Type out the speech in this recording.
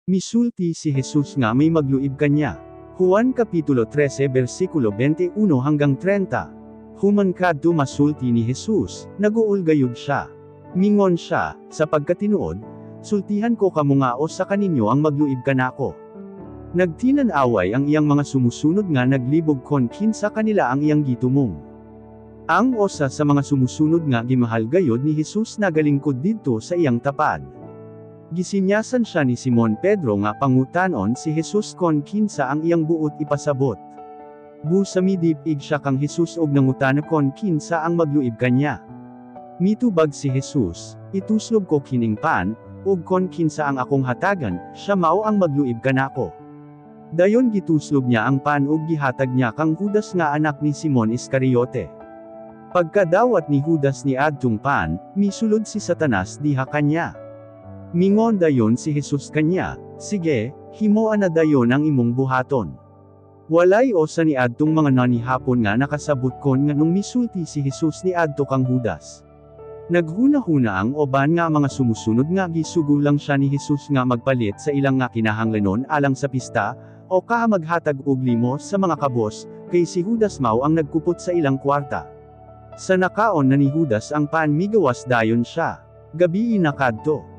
Misulti si Jesus nga may magluib kanya. Juan Kapitulo 13 versikulo 21 hanggang 30. Human kadto masulti ni Jesus, naguulgayod siya. Mingon siya, sa pagkatinuod, sultihan ko kamo nga o sa kaninyo ang magluib kanako. Nagtinan-away ang iyang mga sumusunod nga naglibog kon kinsa kanila ang iyang gitumong. Ang osa sa mga sumusunod nga gimahal gayod ni Jesus nagalingkod didto sa iyang tapad. Gisinyasan siya ni Simon Pedro nga pangutanon si Jesus kon kinsa ang iyang buot ipasabot. Busamidipig siya kang Jesus og nangutana kon kinsa ang magluib kanya. Mitubag si Jesus, ituslob ko kining pan, ug kon kinsa ang akong hatagan, siya mao ang magluib kanako. Dayon gituslob niya ang pan ug gihatag niya kang Judas nga anak ni Simon Iscariote. Pagkadawat ni Judas ni adtong pan, misulod si Satanas diha kanya. Mingon dayon si Jesus kanya, sige, himoan na dayon ang imong buhaton. Walay osa ni adtong mga nanihapon nga nakasabot kon nga nung misulti si Jesus ni adto kang Judas. Naghuna-huna ang oban nga mga sumusunod nga gisugulang siya ni Jesus nga magpalit sa ilang nga kinahanglanon alang sa pista, o maghatag og limos sa mga kabos, kay si Judas mao ang nagkupot sa ilang kwarta. Sa nakaon na ni Judas ang pan migawas dayon siya. Gabi na kadto.